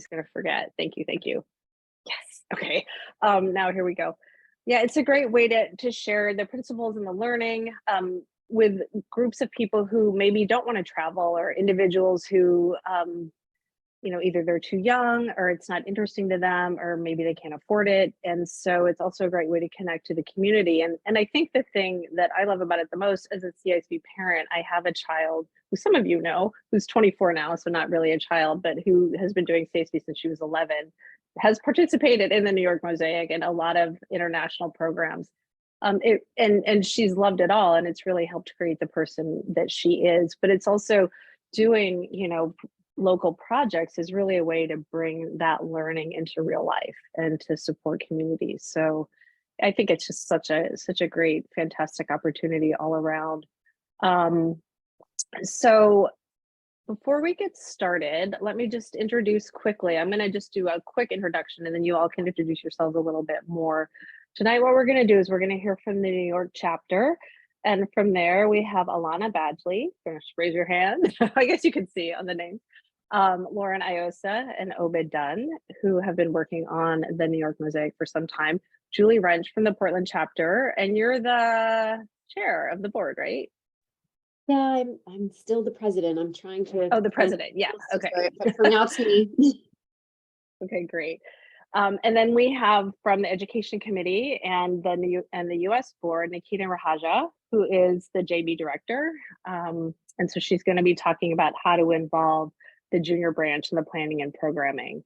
just going to forget. Thank you. Thank you. Yes. Okay. Now here we go. Yeah, it's a great way to share the principles and the learning with groups of people who maybe don't want to travel, or individuals who, either they're too young or it's not interesting to them, or maybe they can't afford it. And so it's also a great way to connect to the community. And I think the thing that I love about it the most as a CISB parent, I have a child who some of you know, who's 24 now, so not really a child, but who has been doing CISB since she was 11, has participated in the New York Mosaic and a lot of international programs. And she's loved it all, and it's really helped create the person that she is. But it's also doing, local projects is really a way to bring that learning into real life and to support communities. So I think it's just such a great, fantastic opportunity all around. So before we get started, let me just introduce quickly. I'm going to just do a quick introduction, and then you all can introduce yourselves a little bit more. Tonight, what we're going to do is we're going to hear from the New York chapter. And from there, we have Alana Badgley. Raise your hand. I guess you can see on the name. Lauren Iosa and Obed Dunn, who have been working on the New York Mosaic for some time. Julie Wrench from the Portland chapter, and you're the chair of the board, right? Yeah, I'm still the president. I'm trying to. Oh, the president. Yeah. Okay. But for now, it's me. Okay, great. And then we have from the Education Committee and the US board, Nikita Rahaja, who is the JB director. And so she's going to be talking about how to involve the junior branch in the planning and programming.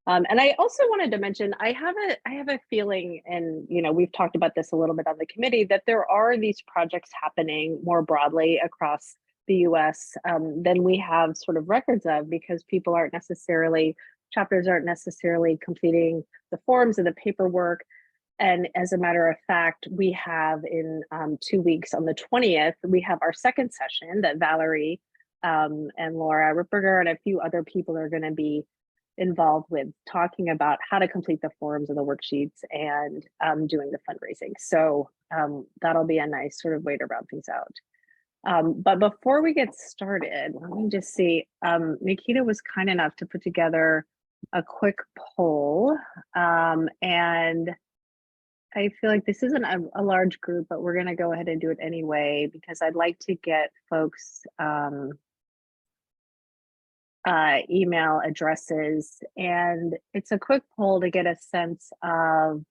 And I also wanted to mention, I have a feeling, and we've talked about this a little bit on the committee, that there are these projects happening more broadly across the US than we have sort of records of, because chapters aren't necessarily completing the forms and the paperwork. And as a matter of fact, we have in 2 weeks, on the 20th, we have our second session that Valerie and Laura Ripperger and a few other people are going to be involved with, talking about how to complete the forms and the worksheets and doing the fundraising. So that'll be a nice sort of way to round things out. But before we get started, let me just see, Nikita was kind enough to put together a quick poll, and I feel like this isn't a large group, but we're going to go ahead and do it anyway, because I'd like to get folks email addresses, and it's a quick poll to get a sense of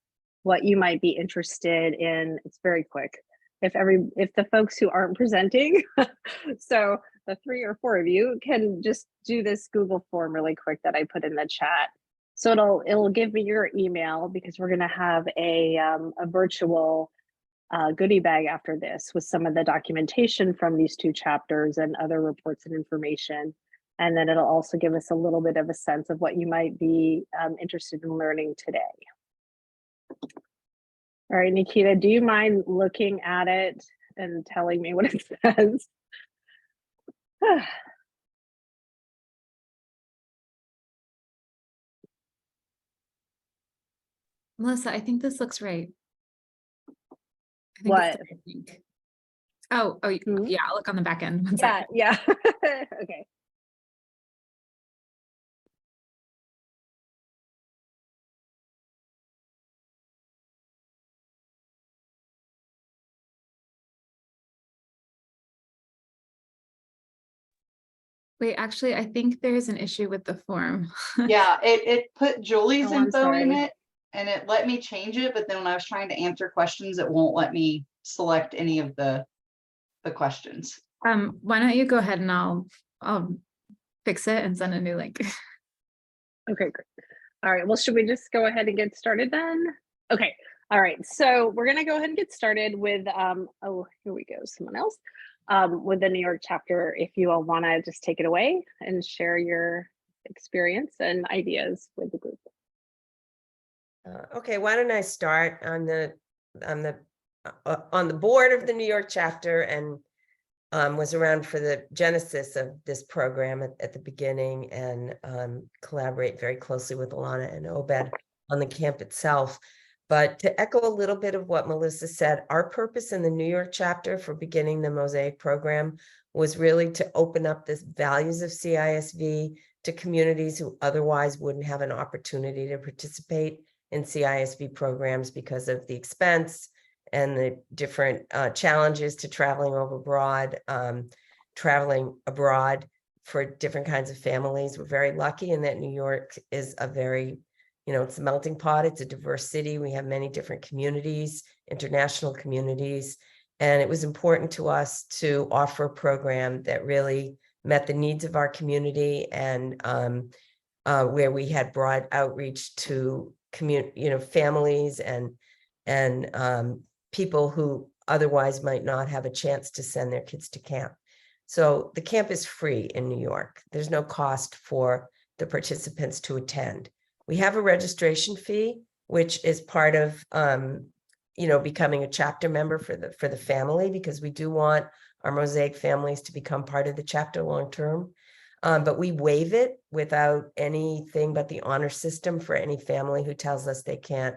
what you might be interested in. It's very quick. If the folks who aren't presenting, so the 3 or 4 of you can just do this Google form really quick that I put in the chat. So it'll give me your email, because we're going to have a virtual goodie bag after this with some of the documentation from these 2 chapters and other reports and information. And then it'll also give us a little bit of a sense of what you might be interested in learning today. All right, Nikita, do you mind looking at it and telling me what it says? Melissa, I think this looks right. I think what? Oh, yeah, I'll look on the back end. One second. Yeah. Okay. Wait, actually, I think there's an issue with the form. Yeah, it put Julie's I'm info in sorry. it, and it let me change it, but then when I was trying to answer questions, it won't let me select any of the questions. Why don't you go ahead and I'll fix it and send a new link. Okay, great. All right, well, should we just go ahead and get started then? Okay, all right, so we're gonna go ahead and get started with, oh, here we go, someone else, with the New York chapter. If you all wanna just take it away and share your experience and ideas with the group. Okay, why don't I start on the board of the New York chapter, and was around for the genesis of this program at the beginning, and collaborate very closely with Alana and Obed on the camp itself. But to echo a little bit of what Melissa said, our purpose in the New York chapter for beginning the Mosaic program was really to open up the values of CISV to communities who otherwise wouldn't have an opportunity to participate in CISV programs because of the expense and the different challenges to traveling abroad for different kinds of families. We're very lucky in that New York is a very, it's a melting pot. It's a diverse city. We have many different communities, international communities. And it was important to us to offer a program that really met the needs of our community, and where we had broad outreach to families and people who otherwise might not have a chance to send their kids to camp. So the camp is free in New York. There's no cost for the participants to attend. We have a registration fee, which is part of becoming a chapter member for the family, because we do want our Mosaic families to become part of the chapter long term. But we waive it without anything but the honor system for any family who tells us they can't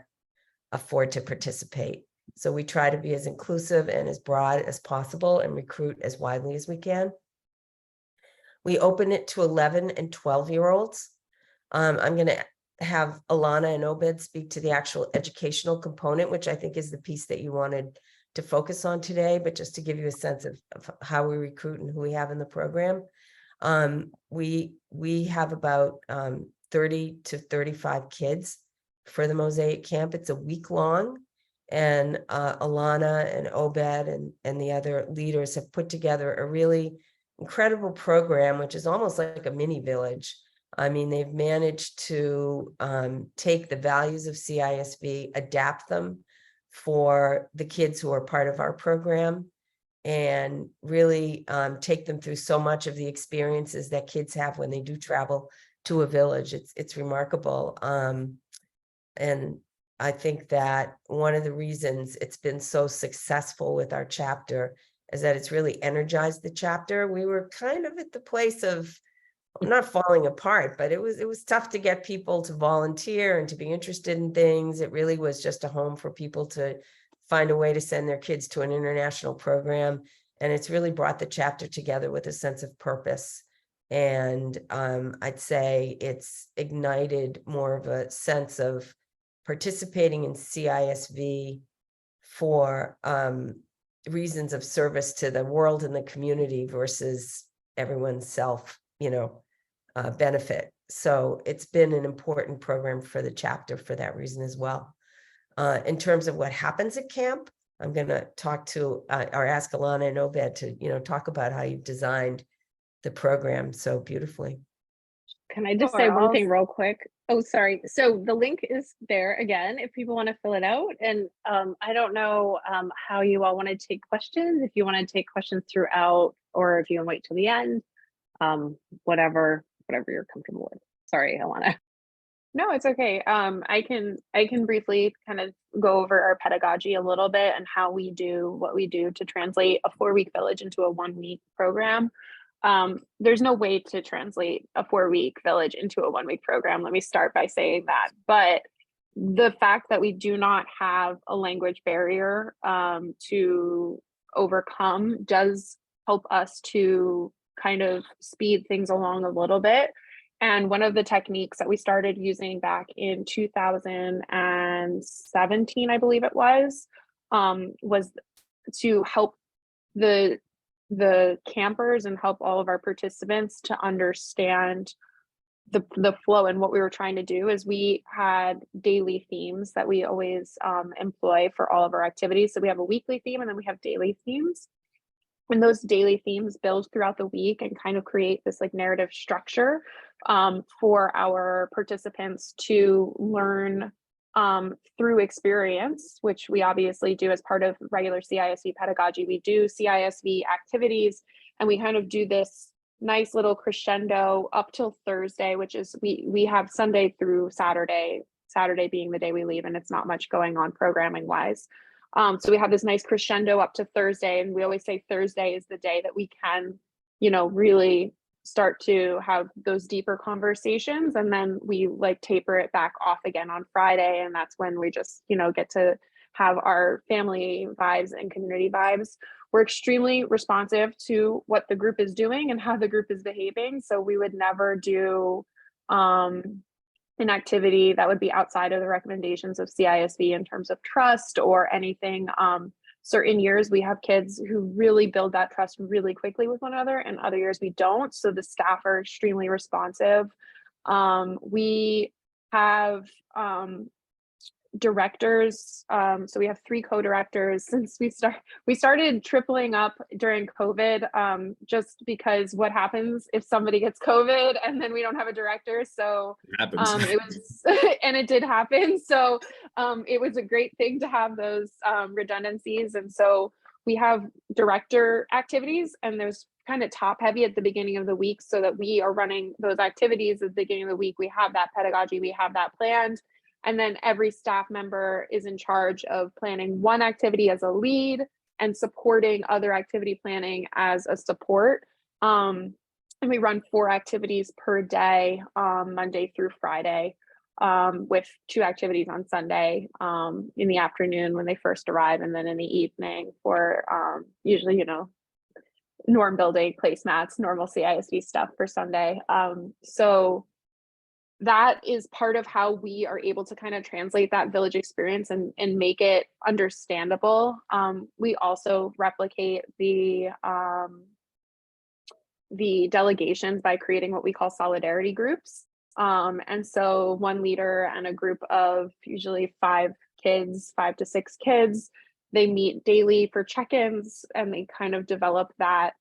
afford to participate. So we try to be as inclusive and as broad as possible and recruit as widely as we can. We open it to 11 and 12-year-olds. I'm going to have Alana and Obed speak to the actual educational component, which I think is the piece that you wanted to focus on today, but just to give you a sense of how we recruit and who we have in the program. We have about 30 to 35 kids for the Mosaic camp. It's a week long, and Alana and Obed and the other leaders have put together a really incredible program, which is almost like a mini village. I mean, they've managed to take the values of CISV, adapt them for the kids who are part of our program, and really take them through so much of the experiences that kids have when they do travel to a village. It's remarkable. And I think that one of the reasons it's been so successful with our chapter is that it's really energized the chapter. We were kind of at the place of not falling apart, but it was tough to get people to volunteer and to be interested in things. It really was just a home for people to find a way to send their kids to an international program. And it's really brought the chapter together with a sense of purpose. And I'd say it's ignited more of a sense of participating in CISV for reasons of service to the world and the community versus everyone's self, benefit. So it's been an important program for the chapter for that reason as well. In terms of what happens at camp, I'm going to talk to or ask Alana and Obed to, talk about how you've designed the program so beautifully. Can I just Sure, say one I'll thing real quick? Oh, sorry. So the link is there again, if people want to fill it out. And I don't know how you all want to take questions, if you want to take questions throughout, or if you want to wait till the end, whatever you're comfortable with. Sorry, Alana. No, it's okay. I can briefly kind of go over our pedagogy a little bit and how we do what we do to translate a 4-week village into a 1-week program. There's no way to translate a 4-week village into a 1-week program. Let me start by saying that. But the fact that we do not have a language barrier to overcome does help us to kind of speed things along a little bit. And one of the techniques that we started using back in 2017, I believe it was to help the campers and help all of our participants to understand the flow. And what we were trying to do is we had daily themes that we always employ for all of our activities. So we have a weekly theme and then we have daily themes. And those daily themes build throughout the week and kind of create this like narrative structure for our participants to learn through experience, which we obviously do as part of regular CISV pedagogy. We do CISV activities and we kind of do this nice little crescendo up till Thursday, which is we have Sunday through Saturday being the day we leave, and it's not much going on programming wise. So we have this nice crescendo up to Thursday, and we always say Thursday is the day that we can, really start to have those deeper conversations. And then we like taper it back off again on Friday. And that's when we just, get to have our family vibes and community vibes. we're extremely responsive to what the group is doing and how the group is behaving. So we would never do an activity that would be outside of the recommendations of CISV in terms of trust or anything. Certain years we have kids who really build that trust really quickly with one another, and other years we don't. So the staff are extremely responsive. We have directors. So we have 3 co-directors since we started tripling up during COVID, just because what happens if somebody gets COVID and then we don't have a director. So It happens. it was, and it did happen. So it was a great thing to have those redundancies. And so we have director activities, and there's kind of top heavy at the beginning of the week, so that we are running those activities at the beginning of the week. We have that pedagogy, we have that planned. And then every staff member is in charge of planning one activity as a lead and supporting other activity planning as a support. And we run 4 activities per day, Monday through Friday, with 2 activities on Sunday in the afternoon when they first arrive, and then in the evening for usually, you know, norm building, placemats, normal CISD stuff for Sunday. So that is part of how we are able to kind of translate that village experience and make it understandable. We also replicate the delegations by creating what we call solidarity groups. And so one leader and a group of usually 5 kids, 5 to 6 kids, they meet daily for check-ins, and they kind of develop that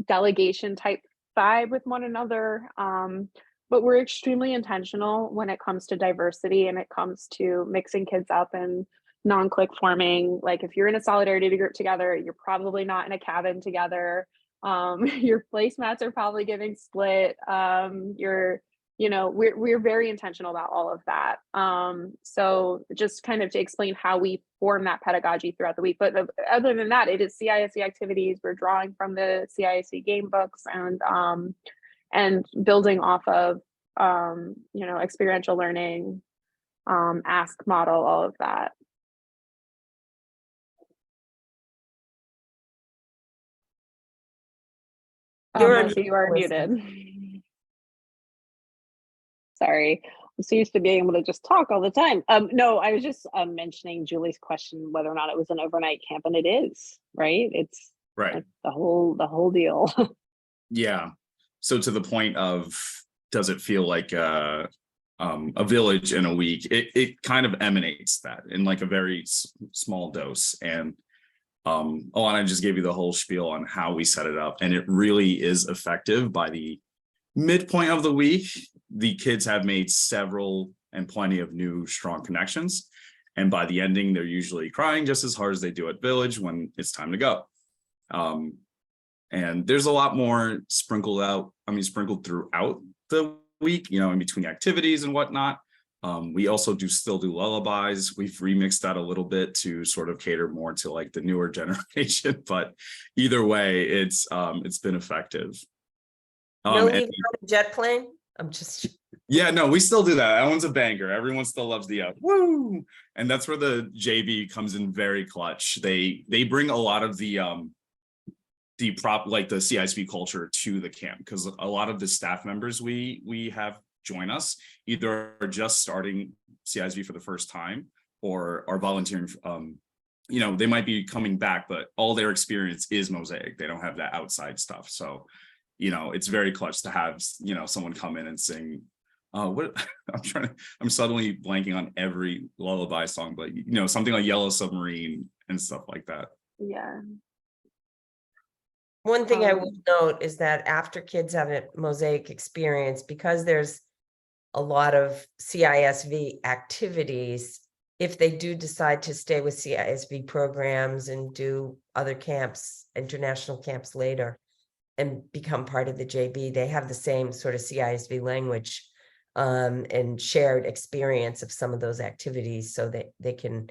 delegation type vibe with one another. But we're extremely intentional when it comes to diversity and it comes to mixing kids up and non-clique forming. Like if you're in a solidarity group together, you're probably not in a cabin together. Your placemats are probably getting split. We're very intentional about all of that. So just kind of to explain how we form that pedagogy throughout the week. But other than that, it is CISD activities. We're drawing from the CISD game books and building off of experiential learning, ask model, all of that. Marcy, you are muted. Sorry, I'm so used to being able to just talk all the time. No, I was just mentioning Julie's question whether or not it was an overnight camp, and it is, right? It's Right. the whole deal. Yeah. So to the point of, does it feel like a village in a week? It kind of emanates that in like a very small dose. And Alana just gave you the whole spiel on how we set it up, and it really is effective. By the midpoint of the week, the kids have made several and plenty of new strong connections. And by the ending, they're usually crying just as hard as they do at Village when it's time to go. And there's a lot more sprinkled throughout the week, in between activities and whatnot. We also still do lullabies. We've remixed that a little bit to sort of cater more to like the newer generation, but either way, it's been effective. No leaving on a jet plane? Yeah, no, we still do that. That one's a banger. Everyone still loves the woo, and that's where the JV comes in very clutch. They bring a lot of the CISV culture to the camp, because a lot of the staff members we have join us either are just starting CISV for the first time or are volunteering. They might be coming back, but all their experience is Mosaic. They don't have that outside stuff. So it's very clutch to have someone come in and sing I'm suddenly blanking on every lullaby song, but something like Yellow Submarine and stuff like that. Yeah. One thing I will note is that after kids have a Mosaic experience, because there's a lot of CISV activities, if they do decide to stay with CISV programs and do other camps, international camps later, and become part of the JB, they have the same sort of CISV language and shared experience of some of those activities, so that they can,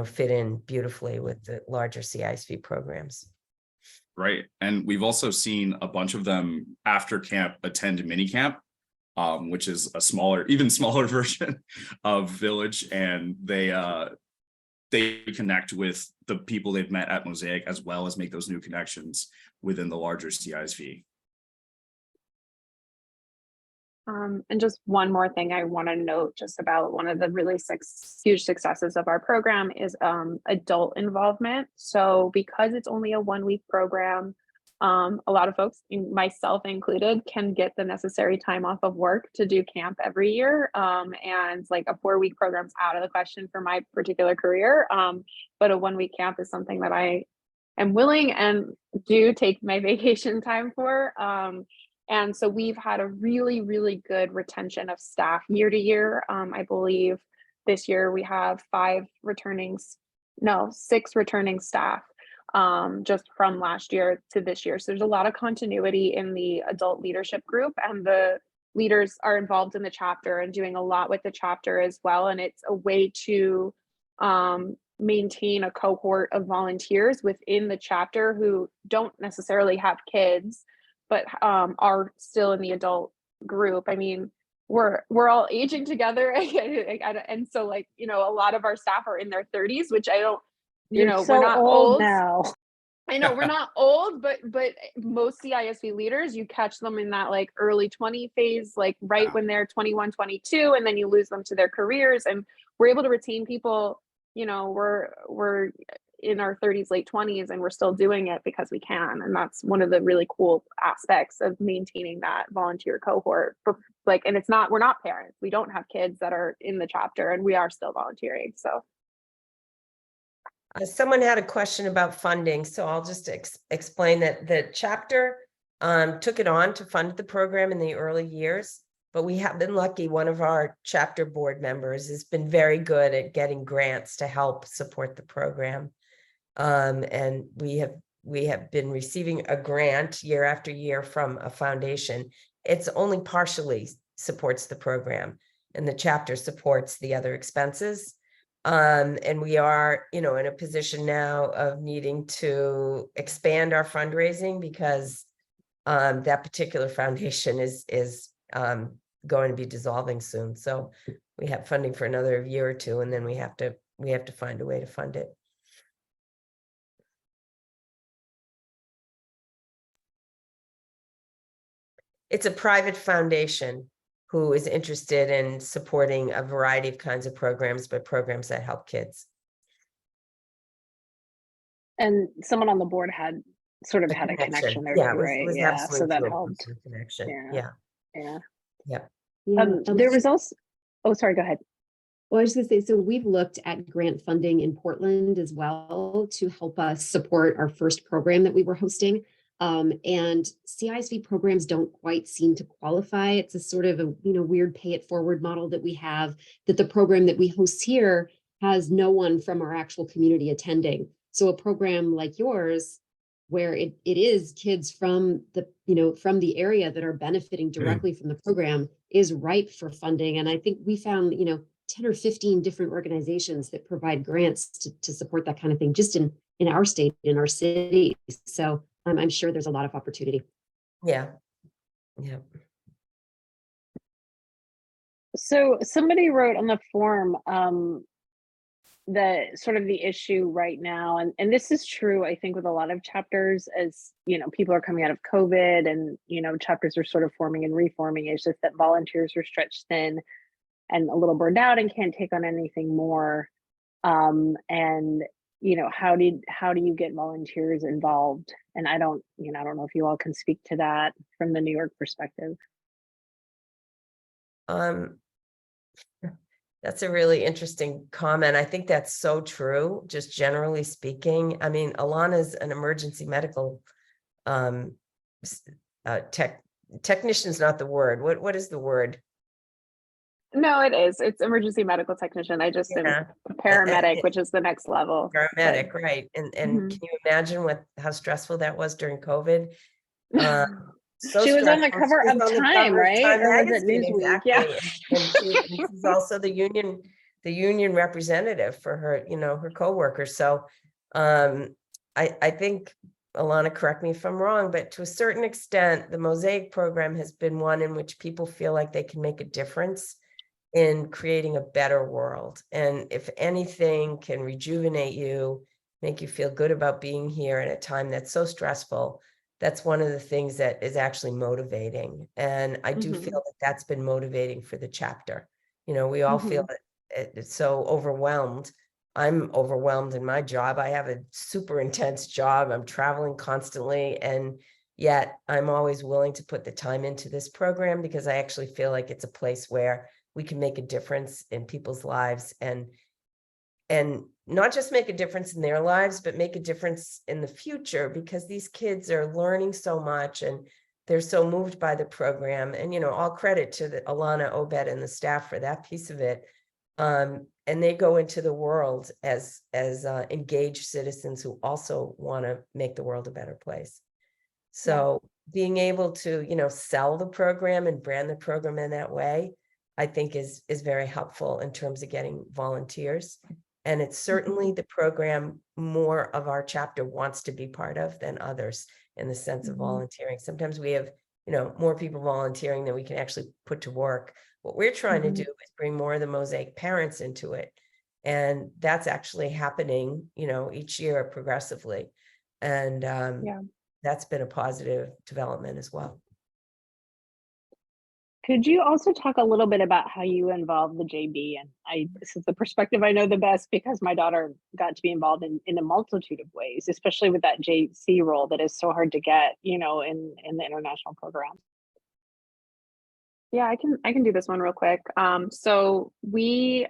fit in beautifully with the larger CISV programs. Right. And we've also seen a bunch of them after camp attend mini camp, which is a even smaller version of Village. And they connect with the people they've met at Mosaic, as well as make those new connections within the larger CISV. And just one more thing I want to note just about one of the really huge successes of our program is adult involvement. So because it's only a 1-week program, a lot of folks, myself included, can get the necessary time off of work to do camp every year. And like a 4-week program's out of the question for my particular career. But a 1-week camp is something that I am willing and do take my vacation time for. And so we've had a really, really good retention of staff year to year. I believe this year we have 6 returning staff just from last year to this year. So there's a lot of continuity in the adult leadership group, and the leaders are involved in the chapter and doing a lot with the chapter as well. And it's a way to maintain a cohort of volunteers within the chapter who don't necessarily have kids, but are still in the adult group. I mean, we're all aging together, and so like, you know, a lot of our staff are in their 30s, which I don't, you know, so we're not old old now. I know we're not old, but most CISV leaders, you catch them in that like early 20 phase, like right when they're 21, 22, and then you lose them to their careers. And we're able to retain people, you know, we're in our 30s, late 20s, and we're still doing it because we can. And that's one of the really cool aspects of maintaining that volunteer cohort. Like, and we're not parents. We don't have kids that are in the chapter, and we are still volunteering. So. Someone had a question about funding, so I'll just explain that the chapter took it on to fund the program in the early years, but we have been lucky. One of our chapter board members has been very good at getting grants to help support the program. And we have been receiving a grant year after year from a foundation. It's only partially supports the program, and the chapter supports the other expenses. And we are, you know, in a position now of needing to expand our fundraising because that particular foundation is going to be dissolving soon. So we have funding for another year or two, and then we have to find a way to fund it. It's a private foundation who is interested in supporting a variety of kinds of programs, but programs that help kids. And someone on the board had sort of had a connection there, Yeah, too, right? it was Yeah, so that absolutely helped. a connection. Yeah. Yeah. There was also, oh, sorry, go ahead. Well, I was just gonna say, so we've looked at grant funding in Portland as well to help us support our first program that we were hosting. And CISV programs don't quite seem to qualify. It's a sort of a, you know, weird pay it forward model that we have, that the program that we host here has no one from our actual community attending. So a program like yours, where it is kids from the, you know, from the area that are benefiting directly from the program, is ripe for funding. And I think we found, you know, 10 or 15 different organizations that provide grants to support that kind of thing, just in our state, in our city. So I'm sure there's a lot of opportunity. Yeah. So somebody wrote on the form the sort of the issue right now, and this is true, I think, with a lot of chapters, as you know, people are coming out of COVID, and you know, chapters are sort of forming and reforming. It's just that volunteers are stretched thin and a little burned out and can't take on anything more. And you know, how do you get volunteers involved? And I don't know if you all can speak to that from the New York perspective. That's a really interesting comment. I think that's so true, just generally speaking. I mean, Alana's an emergency medical technician's not the word. What is the word? No, it is. It's emergency medical technician. I just am a paramedic, which is the next level. Paramedic, right. And can you imagine how stressful that was during COVID? So she was on the stressful. cover She of was on the Time, cover of right? Time Or was it magazine, Newsweek? exactly. Yeah. And she's also the union representative for her, you know, her coworkers. So I think, Alana, correct me if I'm wrong, but to a certain extent, the Mosaic program has been one in which people feel like they can make a difference in creating a better world. And if anything can rejuvenate you make you feel good about being here at a time that's so stressful. That's one of the things that is actually motivating. And I do feel that that's been motivating for the chapter. You know, we all feel it's so overwhelmed. I'm overwhelmed in my job. I have a super intense job. I'm traveling constantly. And yet I'm always willing to put the time into this program because I actually feel like it's a place where we can make a difference in people's lives and not just make a difference in their lives, but make a difference in the future, because these kids are learning so much and they're so moved by the program. And, you know, all credit to the Alana, Obed, and the staff for that piece of it. And they go into the world as engaged citizens who also want to make the world a better place. So being able to, you know, sell the program and brand the program in that way, I think is very helpful in terms of getting volunteers. And it's certainly the program more of our chapter wants to be part of than others in the sense of volunteering. Sometimes we have, you know, more people volunteering than we can actually put to work. What we're trying to do is bring more of the Mosaic parents into it. And that's actually happening, you know, each year progressively. And that's been a positive development as well. Could you also talk a little bit about how you involve the JB? And this is the perspective I know the best because my daughter got to be involved in a multitude of ways, especially with that JC role that is so hard to get, you know, in the international program. Yeah, I can do this one real quick. So we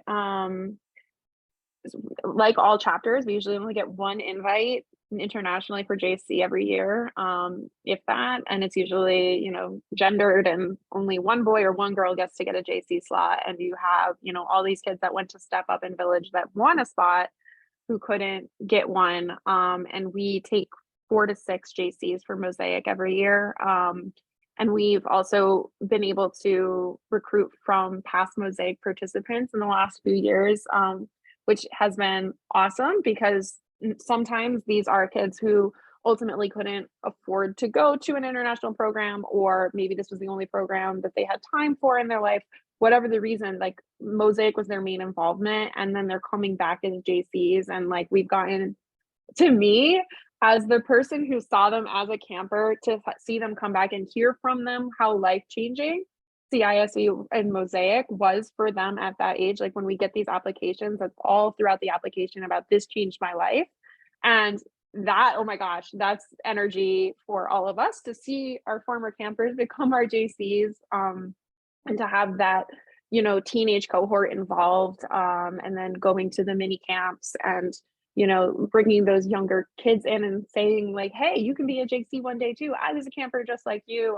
like all chapters, we usually only get one invite internationally for JC every year, if that, and it's usually, you know, gendered, and only one boy or one girl gets to get a JC slot. And you have, you know, all these kids that went to Step Up in Village that won a spot who couldn't get one. And we take 4 to 6 JCs for Mosaic every year. And we've also been able to recruit from past Mosaic participants in the last few years, which has been awesome because sometimes these are kids who ultimately couldn't afford to go to an international program, or maybe this was the only program that they had time for in their life, whatever the reason. Like Mosaic was their main involvement, and then they're coming back as JCs. And like we've gotten, to me, as the person who saw them as a camper, to see them come back and hear from them how life-changing CISV and Mosaic was for them at that age. Like when we get these applications, that's all throughout the application about this changed my life. And that, oh my gosh, that's energy for all of us to see our former campers become our JCs, and to have that, you know, teenage cohort involved, and then going to the mini camps and, you know, bringing those younger kids in and saying like, hey, you can be a JC one day too. I was a camper just like you.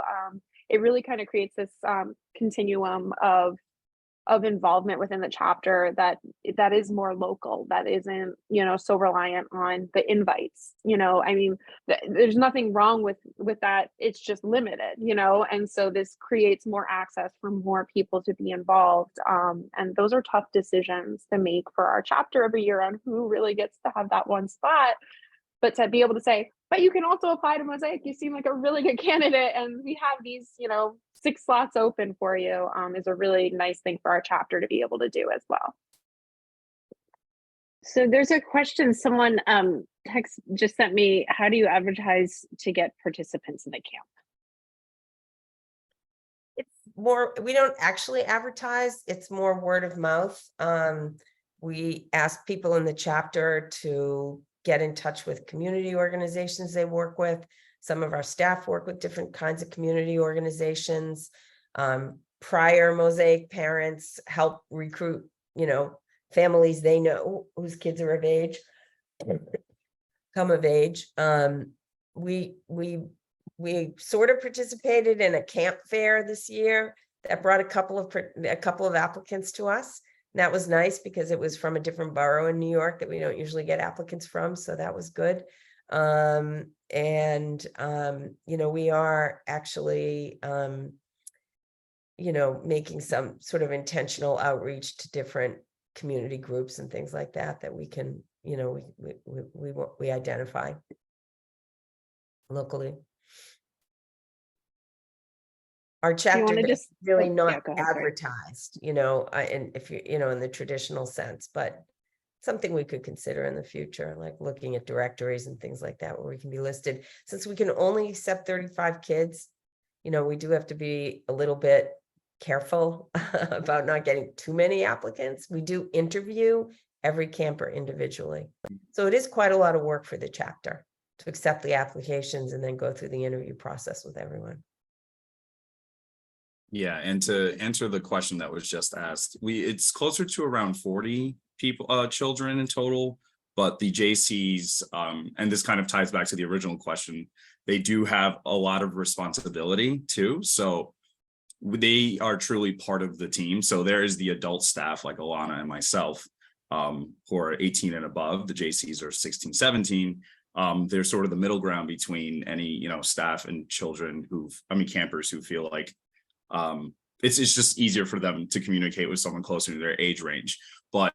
It really kind of creates this continuum of involvement within the chapter that is more local, that isn't, you know, so reliant on the invites. You know, I mean, there's nothing wrong with that. It's just limited, you know, and so this creates more access for more people to be involved. And those are tough decisions to make for our chapter every year on who really gets to have that one spot. But to be able to say, but you can also apply to Mosaic, you seem like a really good candidate, and we have these, you know, 6 slots open for you, is a really nice thing for our chapter to be able to do as well. So there's a question someone text just sent me. How do you advertise to get participants in the camp? It's more, we don't actually advertise, it's more word of mouth. We ask people in the chapter to get in touch with community organizations they work with. Some of our staff work with different kinds of community organizations. Prior Mosaic parents help recruit, you know, families they know whose kids are of age, come of age. We sort of participated in a camp fair this year that brought a couple of applicants to us. And that was nice because it was from a different borough in New York that we don't usually get applicants from. So that was good. You know, we are actually, you know, making some sort of intentional outreach to different community groups and things like that, that we can, you know, we identify locally. Our chapter is really not advertised, you know, and if you, you know, in the traditional sense, but something we could consider in the future, like looking at directories and things like that where we can be listed. Since we can only accept 35 kids, you know, we do have to be a little bit careful about not getting too many applicants. We do interview every camper individually. So it is quite a lot of work for the chapter to accept the applications and then go through the interview process with everyone. Yeah, and to answer the question that was just asked, it's closer to around 40 people, children in total, but the JCs, and this kind of ties back to the original question, they do have a lot of responsibility too. So they are truly part of the team. So there is the adult staff like Alana and myself, who are 18 and above. The JCs are 16, 17. They're sort of the middle ground between any, you know, staff and children campers who feel like it's just easier for them to communicate with someone closer to their age range. But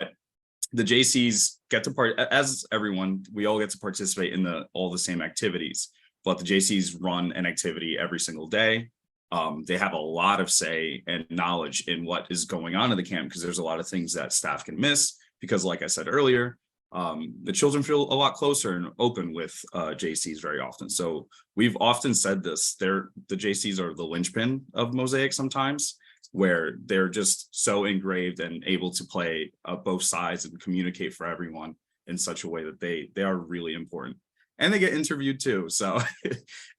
the JCs get to as everyone, we all get to participate in all the same activities, but the JCs run an activity every single day. They have a lot of say and knowledge in what is going on in the camp, because there's a lot of things that staff can miss, because like I said earlier, the children feel a lot closer and open with JCs very often. So we've often said this, the JCs are the linchpin of Mosaic sometimes, where they're just so engraved and able to play both sides and communicate for everyone in such a way that they are really important. And they get interviewed too. So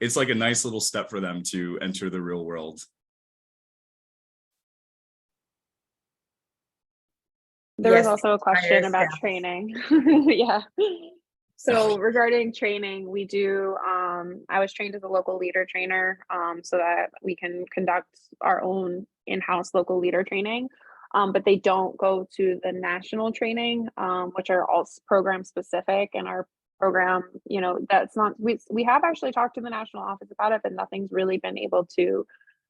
it's like a nice little step for them to enter the real world. There was Yes, also a question higher about staff. training. Yeah. So regarding training, we do, I was trained as a local leader trainer, so that we can conduct our own in-house local leader training. But they don't go to the national training, which are all program specific, and our program, you know, that's not, we have actually talked to the national office about it, but nothing's really been able to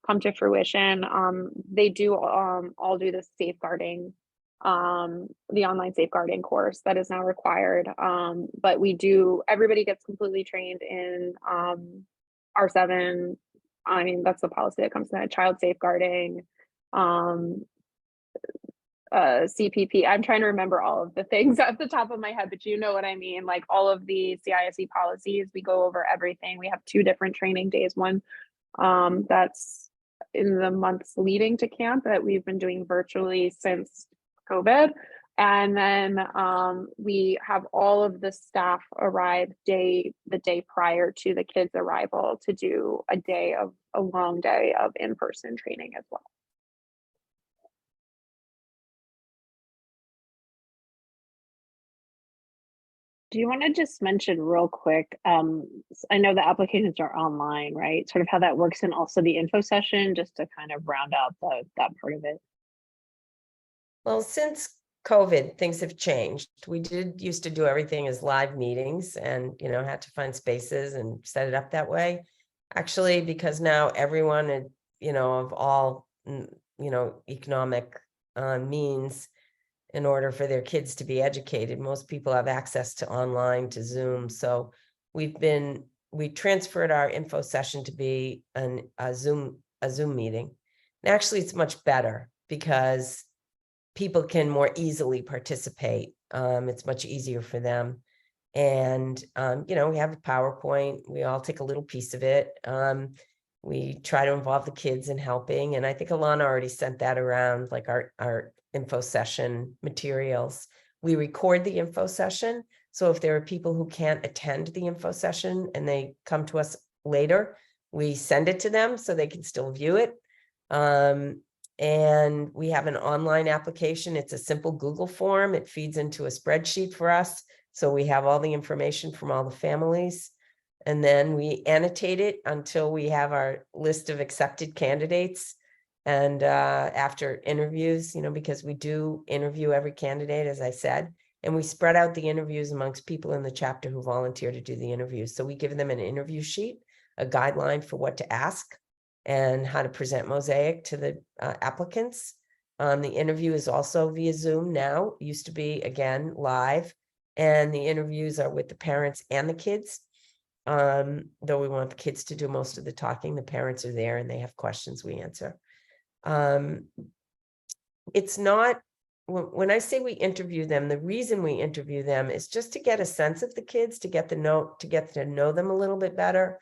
come to fruition. They do all do the safeguarding, the online safeguarding course that is now required. But everybody gets completely trained in R7. I mean, that's the policy that comes to that, child safeguarding, CPP. I'm trying to remember all of the things off the top of my head, but you know what I mean. Like all of the CISE policies, we go over everything. We have 2 different training days. One that's in the months leading to camp that we've been doing virtually since COVID. And then we have all of the staff arrive the day prior to the kids' arrival to do a long day of in-person training as well. Do you want to just mention real quick, I know the applications are online, right? Sort of how that works, and also the info session, just to kind of round out that part of it. Well, since COVID, things have changed. We used to do everything as live meetings and, you know, had to find spaces and set it up that way. Actually, because now everyone, you know, of all, you know, economic means, in order for their kids to be educated, most people have access to online, to Zoom. So we transferred our info session to be a Zoom meeting. And actually, it's much better because people can more easily participate. It's much easier for them. And, you know, we have a PowerPoint, we all take a little piece of it. We try to involve the kids in helping. And I think Alana already sent that around, like our info session materials. We record the info session. So if there are people who can't attend the info session and they come to us later, we send it to them so they can still view it. And we have an online application. It's a simple Google form. It feeds into a spreadsheet for us. So we have all the information from all the families. And then we annotate it until we have our list of accepted candidates. And after interviews, you know, because we do interview every candidate, as I said, and we spread out the interviews amongst people in the chapter who volunteer to do the interviews. So we give them an interview sheet, a guideline for what to ask and how to present Mosaic to the applicants. The interview is also via Zoom now. It used to be, again, live. And the interviews are with the parents and the kids. Though we want the kids to do most of the talking, the parents are there and they have questions we answer. It's not when I say we interview them, the reason we interview them is just to get a sense of the kids, to get to know them a little bit better.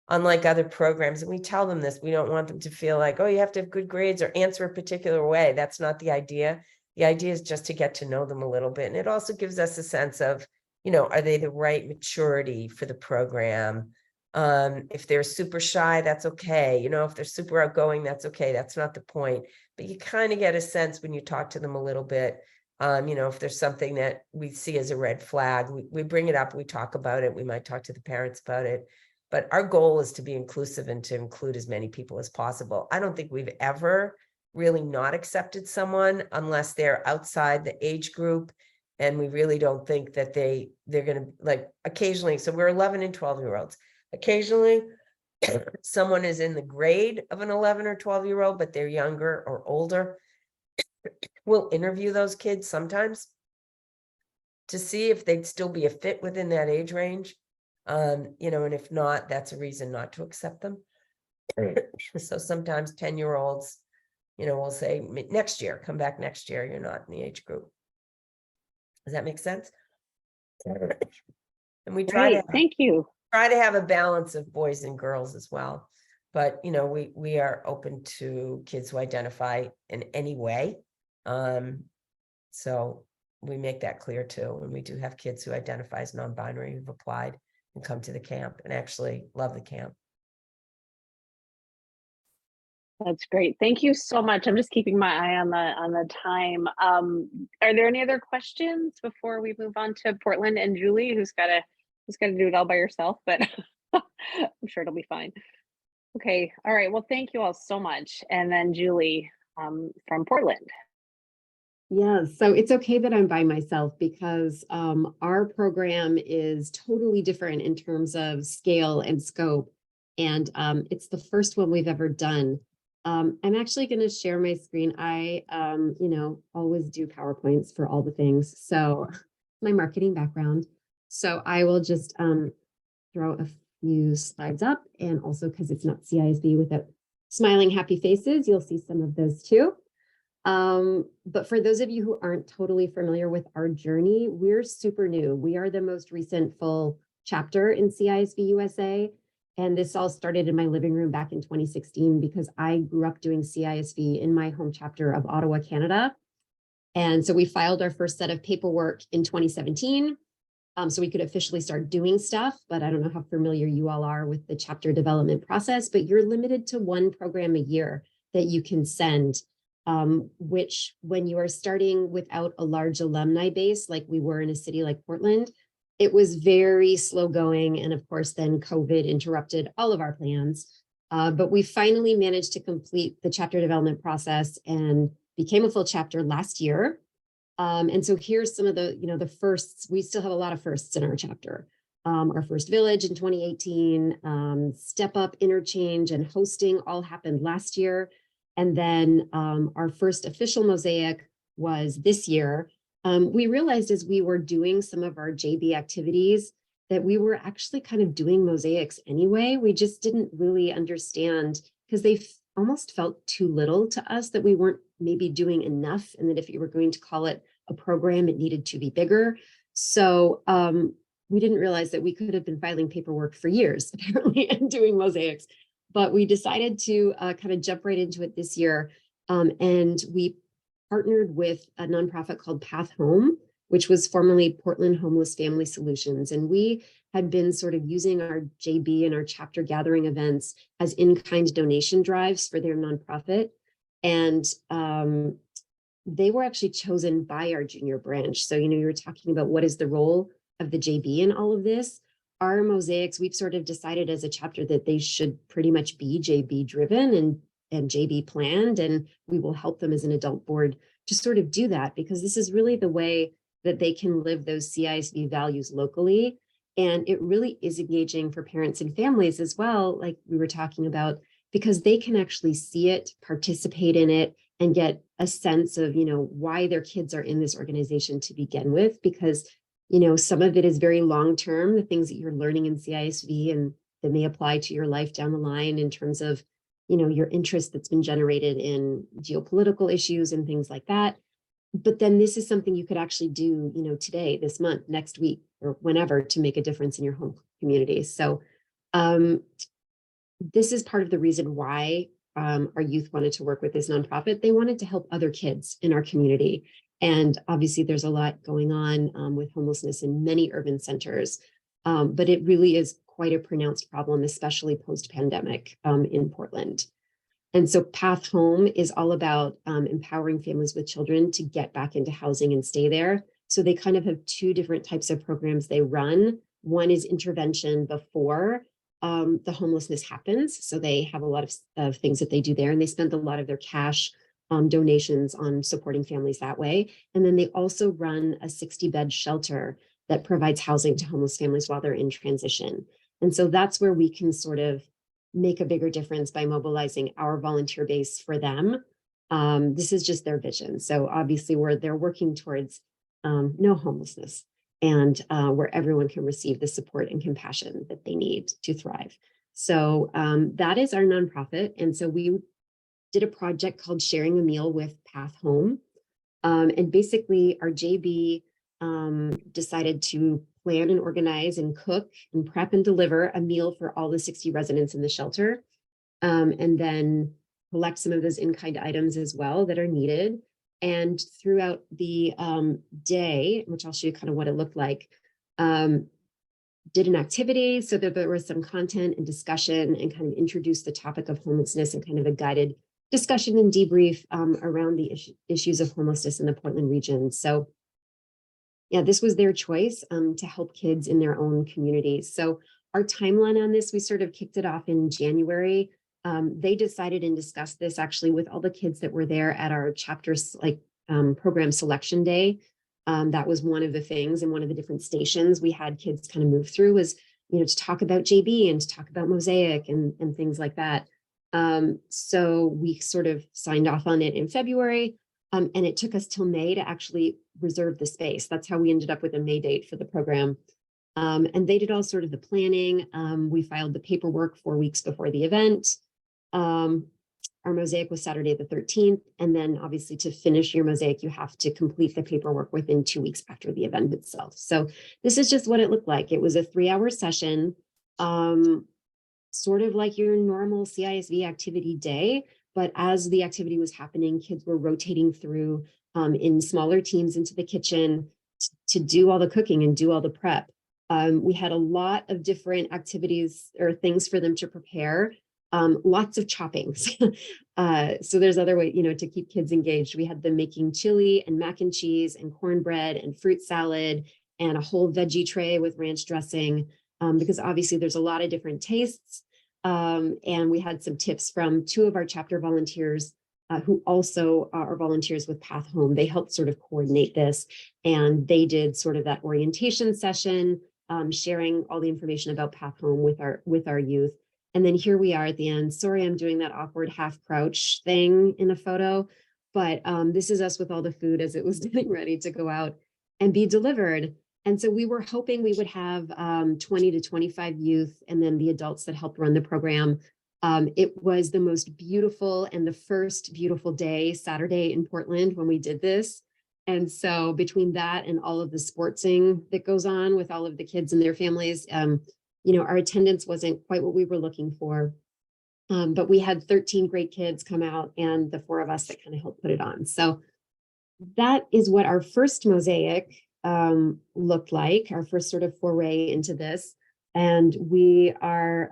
Unlike other programs, and we tell them this, we don't want them to feel like, oh, you have to have good grades or answer a particular way. That's not the idea. The idea is just to get to know them a little bit. And it also gives us a sense of, are they the right maturity for the program? If they're super shy, that's okay. If they're super outgoing, that's okay. That's not the point. But you kind of get a sense when you talk to them a little bit. If there's something that we see as a red flag, we bring it up, we talk about it. We might talk to the parents about it. But our goal is to be inclusive and to include as many people as possible. I don't think we've ever really not accepted someone unless they're outside the age group. And we really don't think that they're going to, like, occasionally. So we're 11 and 12-year-olds. Occasionally, someone is in the grade of an 11 or 12-year-old, but they're younger or older. We'll interview those kids sometimes to see if they'd still be a fit within that age range. And if not, that's a reason not to accept them. So sometimes 10-year-olds, we'll say next year, come back next year, you're not in the age group. Does that make sense? And we try Great, thank you. Try to have a balance of boys and girls as well. But, we are open to kids who identify in any way. So we make that clear too. And we do have kids who identify as non-binary who've applied and come to the camp and actually love the camp. That's great. Thank you so much. I'm just keeping my eye on the time. Are there any other questions before we move on to Portland and Julie, who's got to do it all by herself, but I'm sure it'll be fine. Okay. All right. Well, thank you all so much. And then Julie from Portland. Yeah, so it's okay that I'm by myself because our program is totally different in terms of scale and scope. And it's the first one we've ever done. I'm actually going to share my screen. I, always do PowerPoints for all the things. So my marketing background. So I will just throw a few slides up, and also because it's not CISB without smiling happy faces, you'll see some of those too. But for those of you who aren't totally familiar with our journey, we're super new. We are the most recent full chapter in CISB USA. And this all started in my living room back in 2016 because I grew up doing CISB in my home chapter of Ottawa, Canada. And so we filed our first set of paperwork in 2017. So we could officially start doing stuff, but I don't know how familiar you all are with the chapter development process, but you're limited to one program a year that you can send. Which when you are starting without a large alumni base, like we were in a city like Portland, it was very slow going. And of course, then COVID interrupted all of our plans. But we finally managed to complete the chapter development process and became a full chapter last year. And so here's some of the, the firsts. We still have a lot of firsts in our chapter. Our first village in 2018, step up interchange and hosting all happened last year. And then our first official Mosaic was this year. We realized as we were doing some of our JB activities that we were actually kind of doing Mosaics anyway. We just didn't really understand because they almost felt too little to us, that we weren't maybe doing enough, and that if you were going to call it a program, it needed to be bigger. So we didn't realize that we could have been filing paperwork for years, apparently, and doing Mosaics. But we decided to kind of jump right into it this year. And we partnered with a nonprofit called Path Home, which was formerly Portland Homeless Family Solutions. And we had been sort of using our JB and our chapter gathering events as in-kind donation drives for their nonprofit. And they were actually chosen by our junior branch. So, you were talking about what is the role of the JB in all of this. Our Mosaics, we've sort of decided as a chapter that they should pretty much be JB driven and JB planned, and we will help them as an adult board to sort of do that, because this is really the way that they can live those CISB values locally. And it really is engaging for parents and families as well, like we were talking about, because they can actually see it, participate in it, and get a sense of, why their kids are in this organization to begin with, because some of it is very long-term, the things that you're learning in CISV and that may apply to your life down the line in terms of, your interest that's been generated in geopolitical issues and things like that. but then this is something you could actually do, today, this month, next week, or whenever, to make a difference in your home community. So this is part of the reason why our youth wanted to work with this nonprofit. They wanted to help other kids in our community. And obviously there's a lot going on with homelessness in many urban centers, but it really is quite a pronounced problem, especially post-pandemic in Portland. And so Path Home is all about empowering families with children to get back into housing and stay there. So they kind of have two different types of programs they run. One is intervention before the homelessness happens. So they have a lot of things that they do there, and they spend a lot of their cash donations on supporting families that way. And then they also run a 60-bed shelter that provides housing to homeless families while they're in transition. And so that's where we can sort of make a bigger difference by mobilizing our volunteer base for them. This is just their vision. So obviously they're working towards no homelessness, and where everyone can receive the support and compassion that they need to thrive. So that is our nonprofit. And so we did a project called Sharing a Meal with Path Home. And basically our JB decided to plan and organize and cook and prep and deliver a meal for all the 60 residents in the shelter, and then collect some of those in-kind items as well that are needed. And throughout the day, which I'll show you kind of what it looked like, did an activity so that there was some content and discussion, and kind of introduced the topic of homelessness and kind of a guided discussion and debrief around the issues of homelessness in the Portland region. So yeah, this was their choice to help kids in their own communities. So our timeline on this, we sort of kicked it off in January. They decided and discussed this actually with all the kids that were there at our chapters, program selection day. That was one of the things, and one of the different stations we had kids kind of move through was, to talk about JB and to talk about Mosaic and things like that. So we sort of signed off on it in February. And it took us till May to actually reserve the space. That's how we ended up with a May date for the program. And they did all sort of the planning. We filed the paperwork 4 weeks before the event. Our Mosaic was Saturday the 13th. And then obviously to finish your Mosaic, you have to complete the paperwork within 2 weeks after the event itself. So this is just what it looked like. It was a 3-hour session, sort of like your normal CISV activity day. But as the activity was happening, kids were rotating through in smaller teams into the kitchen to do all the cooking and do all the prep. We had a lot of different activities or things for them to prepare, lots of choppings. So there's other way, to keep kids engaged. We had them making chili and mac and cheese and cornbread and fruit salad and a whole veggie tray with ranch dressing, because obviously there's a lot of different tastes. And we had some tips from 2 of our chapter volunteers who also are volunteers with Path Home. They helped sort of coordinate this, and they did sort of that orientation session, sharing all the information about Path Home with our youth. And then here we are at the end. Sorry, I'm doing that awkward half crouch thing in a photo, but this is us with all the food as it was getting ready to go out and be delivered. And so we were hoping we would have 20 to 25 youth, and then the adults that helped run the program. It was the most beautiful and the first beautiful day, Saturday in Portland, when we did this. And so between that and all of the sportsing that goes on with all of the kids and their families, our attendance wasn't quite what we were looking for. But we had 13 great kids come out, and the 4 of us that kind of helped put it on. So that is what our first Mosaic looked like, our first sort of foray into this. And we are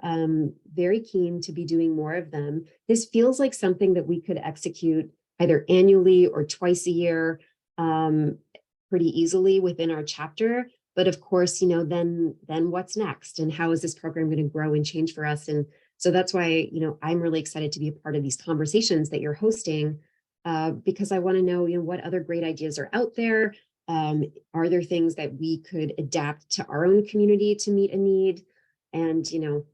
very keen to be doing more of them. This feels like something that we could execute either annually or twice a year pretty easily within our chapter. But of course, then what's next, and how is this program going to grow and change for us? And so that's why, I'm really excited to be a part of these conversations that you're hosting, because I want to know, what other great ideas are out there. Are there things that we could adapt to our own community to meet a need? And,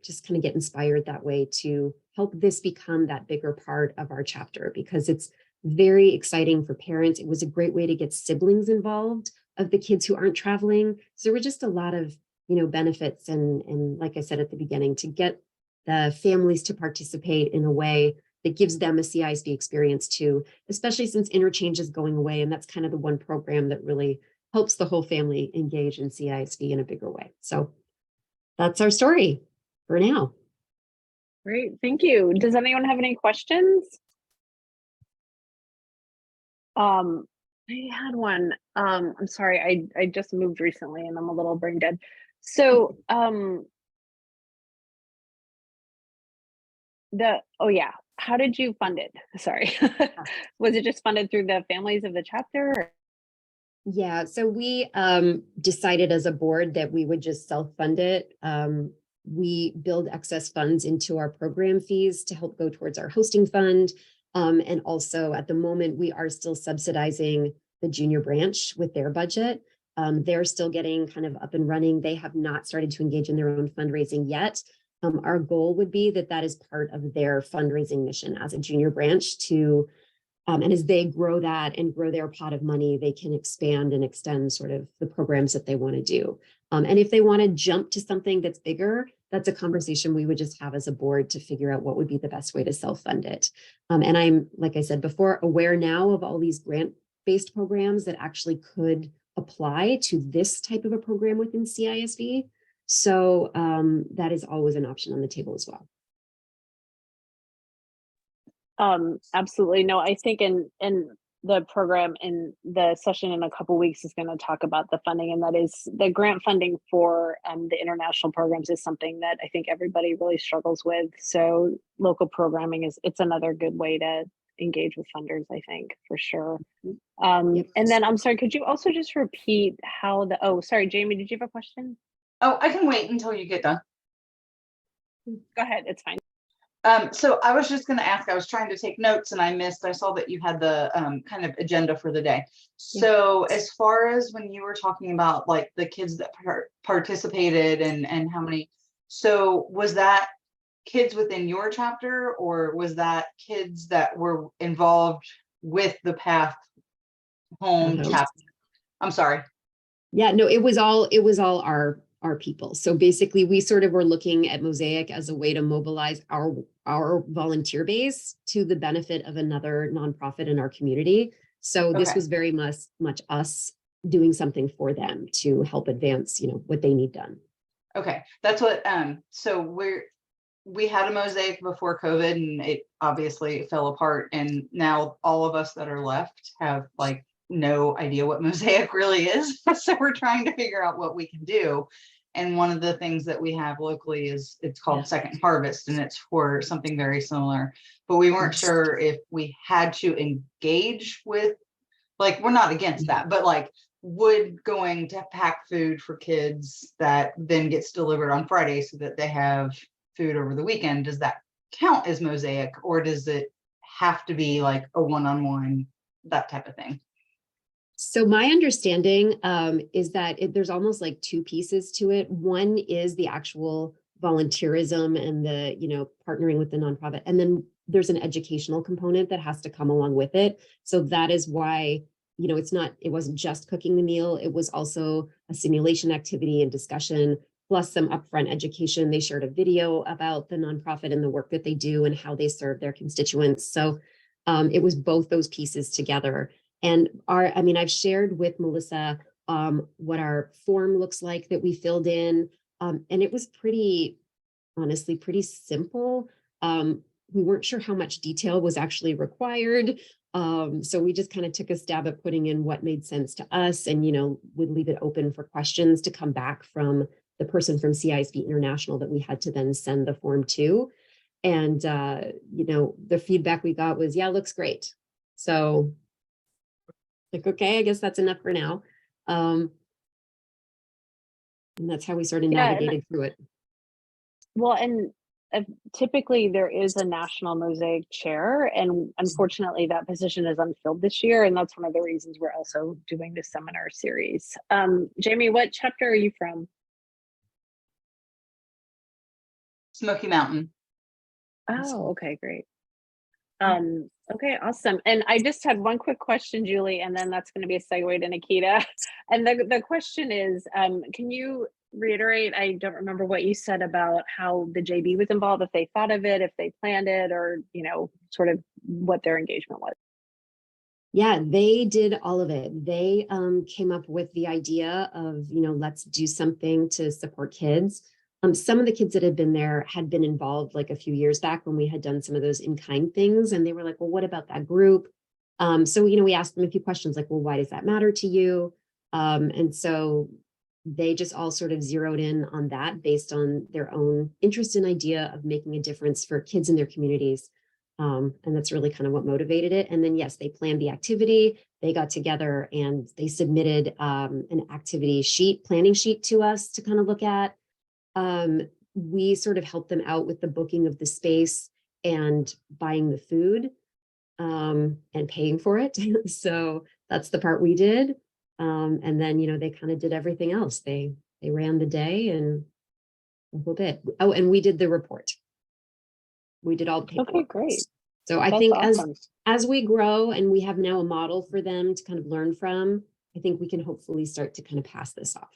just kind of get inspired that way to help this become that bigger part of our chapter, because it's very exciting for parents. It was a great way to get siblings involved of the kids who aren't traveling. So there were just a lot of, benefits. And like I said at the beginning, to get the families to participate in a way that gives them a CISD experience too, especially since interchange is going away. And that's kind of the one program that really helps the whole family engage in CISD in a bigger way. So that's our story for now. Great, thank you. Does anyone have any questions? I had one. I'm sorry, I just moved recently and I'm a little brain dead. So, oh yeah, how did you fund it? Sorry. Was it just funded through the families of the chapter? Or? Yeah, so we decided as a board that we would just self-fund it. We build excess funds into our program fees to help go towards our hosting fund. And also at the moment, we are still subsidizing the junior branch with their budget. They're still getting kind of up and running. They have not started to engage in their own fundraising yet. Our goal would be that that is part of their fundraising mission as a junior branch to, and as they grow that and grow their pot of money, they can expand and extend sort of the programs that they want to do. And if they want to jump to something that's bigger, that's a conversation we would just have as a board to figure out what would be the best way to self-fund it. And I'm, like I said before, aware now of all these grant-based programs that actually could apply to this type of a program within CISD. So that is always an option on the table as well. Absolutely. No, I think in the program in the session in a couple weeks is going to talk about the funding, and that is the grant funding for the international programs is something that I think everybody really struggles with. So local programming it's another good way to engage with funders, I think, for sure. Yep. And then I'm sorry, could you also just repeat how oh, sorry, Jamie, did you have a question? Oh, I can wait until you get done. Go ahead, it's fine. So I was just going to ask, I was trying to take notes and I saw that you had the kind of agenda for the day. So as far as when you were talking about like the kids that participated and how many, so was that kids within your chapter or was that kids that were involved with the Path Home chapter? I'm sorry. Yeah, no, it was all our people. So basically we sort of were looking at Mosaic as a way to mobilize our volunteer base to the benefit of another nonprofit in our community. So this was very much us doing something for them to help advance, what they need done. Okay, that's what, so we had a Mosaic before COVID and it obviously fell apart. And now all of us that are left have like no idea what Mosaic really is. So we're trying to figure out what we can do. And one of the things that we have locally is it's called Second Harvest, and it's for something very similar. But we weren't sure if we had to engage with, like, we're not against that, but like, would going to pack food for kids that then gets delivered on Friday so that they have food over the weekend, does that count as Mosaic, or does it have to be like a one-on-one, that type of thing? So my understanding is that there's almost like two pieces to it. One is the actual volunteerism and the, partnering with the nonprofit. And then there's an educational component that has to come along with it. So that is why, it wasn't just cooking the meal. It was also a simulation activity and discussion, plus some upfront education. They shared a video about the nonprofit and the work that they do and how they serve their constituents. So it was both those pieces together. And I've shared with Melissa what our form looks like that we filled in. And it was honestly, pretty simple. We weren't sure how much detail was actually required. So we just kind of took a stab at putting in what made sense to us and, would leave it open for questions to come back from the person from CISD International that we had to then send the form to. And, the feedback we got was, yeah, looks great. So like, okay, I guess that's enough for now. And that's how we sort of navigated through it. Well, and typically there is a national Mosaic chair, and unfortunately that position is unfilled this year. And that's one of the reasons we're also doing this seminar series. Jamie, what chapter are you from? Smoky Mountain. Oh, okay, great. Okay, awesome. And I just had one quick question, Julie, and then that's going to be a segue to Nikita. And the question is, can you reiterate, I don't remember what you said about how the JB was involved, if they thought of it, if they planned it, or, you know, sort of what their engagement was. Yeah, they did all of it. They came up with the idea of, you know, let's do something to support kids. Some of the kids that had been there had been involved like a few years back when we had done some of those in-kind things. And they were like, well, what about that group? So, you know, we asked them a few questions like, well, why does that matter to you? And so they just all sort of zeroed in on that based on their own interest and idea of making a difference for kids in their communities. And that's really kind of what motivated it. And then, yes, they planned the activity. They got together and they submitted an activity sheet, planning sheet to us to kind of look at. We sort of helped them out with the booking of the space and buying the food and paying for it. So that's the part we did. And then, you know, they kind of did everything else. They ran the day and a little bit. Oh, and we did the report. We did all the paperwork. Okay, great. So I That's think awesome. as we grow and we have now a model for them to kind of learn from, I think we can hopefully start to kind of pass this off.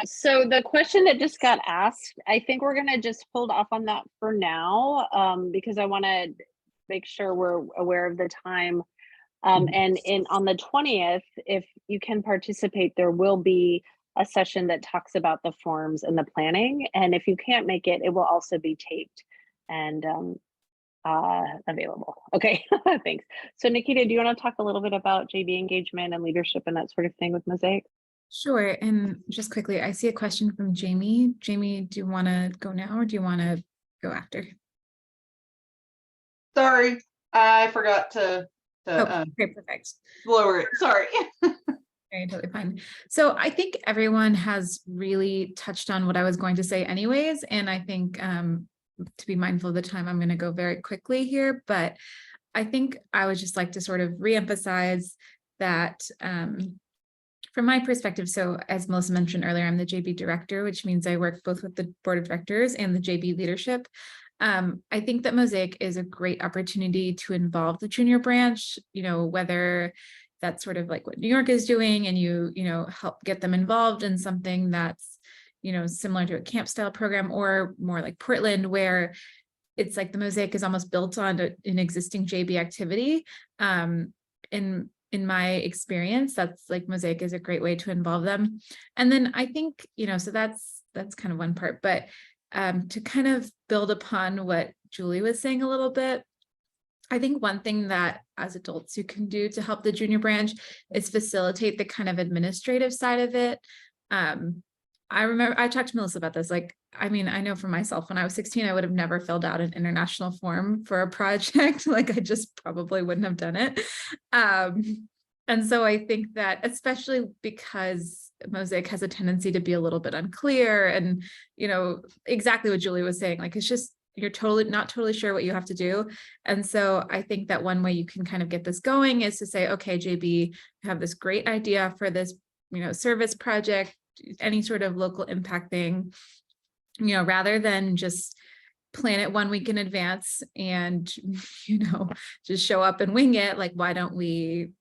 So the question that just got asked, I think we're gonna just hold off on that for now, because I want to make sure we're aware of the time. And on the 20th, if you can participate, there will be a session that talks about the forms and the planning. And if you can't make it, it will also be taped and available. Okay, thanks. So Nikita, do you want to talk a little bit about JB engagement and leadership and that sort of thing with Mosaic? Sure. And just quickly, I see a question from Jamie. Jamie, do you want to go now or do you want to go after? Sorry, I forgot to Okay, perfect. lower it. Sorry. Okay, totally fine. So I think everyone has really touched on what I was going to say anyways. And I think to be mindful of the time, I'm going to go very quickly here, but I think I would just like to sort of reemphasize that from my perspective, so as Melissa mentioned earlier, I'm the JB director, which means I work both with the board of directors and the JB leadership. I think that Mosaic is a great opportunity to involve the junior branch, you know, whether that's sort of like what New York is doing and you know, help get them involved in something that's, you know, similar to a camp style program or more like Portland, where it's like the Mosaic is almost built on an existing JB activity. In my experience, that's like Mosaic is a great way to involve them. And then I think, you know, so that's kind of one part, but to kind of build upon what Julie was saying a little bit, I think one thing that as adults you can do to help the junior branch is facilitate the kind of administrative side of it. I remember I talked to Melissa about this. Like, I mean, I know for myself, when I was 16, I would have never filled out an international form for a project. Like, I just probably wouldn't have done it. And so I think that, especially because Mosaic has a tendency to be a little bit unclear and, you know, exactly what Julie was saying, like, it's just, you're not totally sure what you have to do. And so I think that one way you can kind of get this going is to say, okay, JB, I have this great idea for this, you know, service project, any sort of local impact thing, you know, rather than just plan it 1 week in advance and, you know, just show up and wing it. Like, why don't we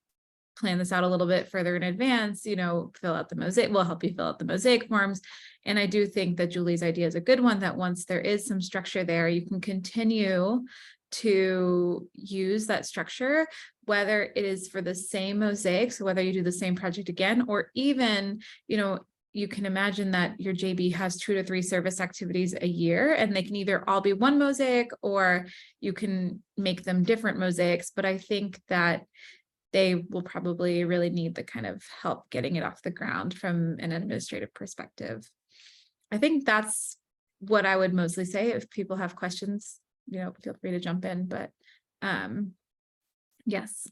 plan this out a little bit further in advance, you know, fill out the Mosaic, we'll help you fill out the Mosaic forms. And I do think that Julie's idea is a good one, that once there is some structure there, you can continue to use that structure, whether it is for the same Mosaic, so whether you do the same project again, or even, you know, you can imagine that your JB has 2 to 3 service activities a year, and they can either all be one Mosaic or you can make them different Mosaics. But I think that they will probably really need the kind of help getting it off the ground from an administrative perspective. I think that's what I would mostly say. If people have questions, you know, feel free to jump in, but yes.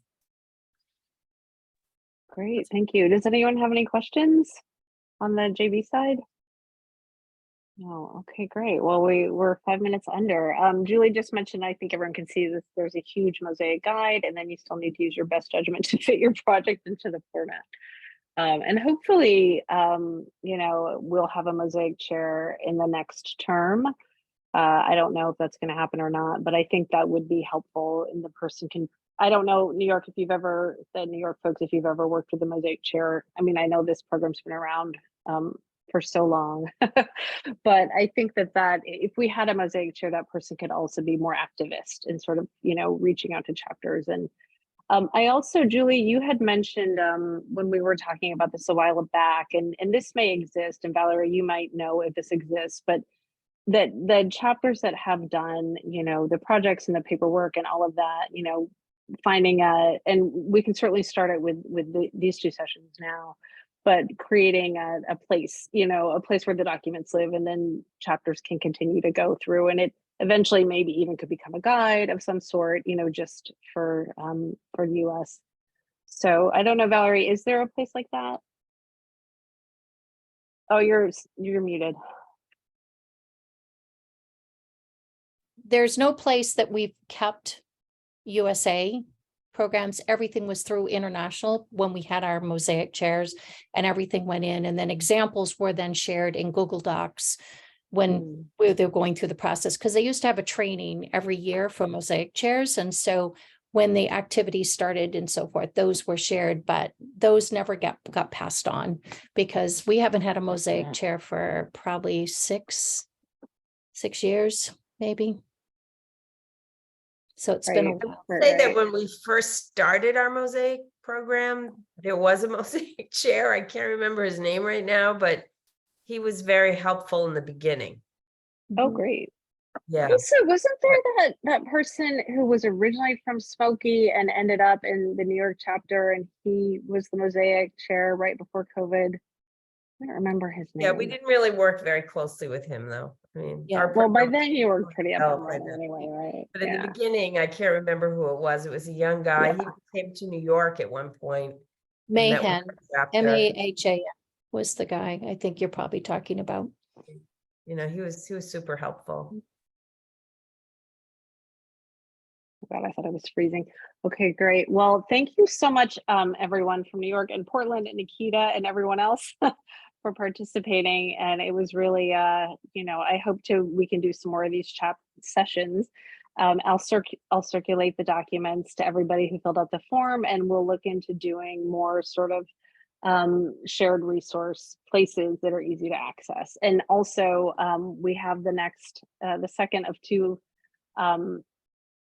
Great, thank you. Does anyone have any questions on the JB side? No, okay, great. Well, we're 5 minutes under. Julie just mentioned, I think everyone can see this, there's a huge Mosaic guide, and then you still need to use your best judgment to fit your project into the format. And hopefully, you know, we'll have a Mosaic chair in the next term. I don't know if that's going to happen or not, but I think that would be helpful, and the person can I don't know, New York, if you've ever, the New York folks, if you've ever worked with the Mosaic chair. I mean, I know this program's been around for so long, but I think that if we had a Mosaic chair, that person could also be more activist and sort of, you know, reaching out to chapters. And I also, Julie, you had mentioned when we were talking about this a while back, and this may exist, and Valerie, you might know if this exists, but that the chapters that have done, you know, the projects and the paperwork and all of that, you know, finding and we can certainly start it with these 2 sessions now, but creating a place, you know, a place where the documents live, and then chapters can continue to go through, and it eventually maybe even could become a guide of some sort, you know, just for US. So I don't know, Valerie, is there a place like that? Oh, you're muted. There's no place that we've kept USA programs. Everything was through international when we had our Mosaic chairs, and everything went in, and then examples were then shared in Google Docs when they're going through the process, because they used to have a training every year for Mosaic chairs. And so when the activities started and so forth, those were shared, but those never got passed on, because we haven't had a Mosaic chair for probably six years, maybe. So it's been a while. Say that when we first started our Mosaic program, there was a Mosaic chair. I can't remember his name right now, but he was very helpful in the beginning. Oh, great. Yeah. Also, wasn't there that person who was originally from Smoky and ended up in the New York chapter, and he was the Mosaic chair right before COVID? I don't remember his name. Yeah, we didn't really work very closely with him, though. I mean, Yeah, our Well, by program then you were pretty up and developed by running then. anyway, right? But in Yeah. the beginning, I can't remember who it was. It was a young guy. Yeah. He came to New York at one point. and met with Mahan, the chapter. Mahan was the guy I think you're probably talking about. You know, he was super helpful. Oh God, I thought I was freezing. Okay, great. Well, thank you so much, everyone from New York and Portland and Nikita and everyone else for participating. And it was really, you know, I hope we can do some more of these chat sessions. I'll circulate the documents to everybody who filled out the form, and we'll look into doing more sort of shared resource places that are easy to access. And also, we have the second of 2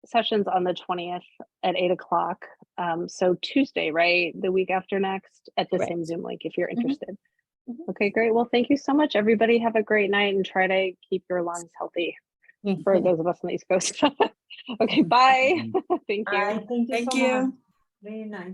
sessions on the 20th at 8 o'clock. So Tuesday, right? The week after next, at the same Zoom link if you're interested. Okay, great. Well, thank you so much, everybody. Have a great night and try to keep your lungs healthy for those of us on the East Coast. Okay, bye. Thank you. Thank you Thank so you. much. Very nice.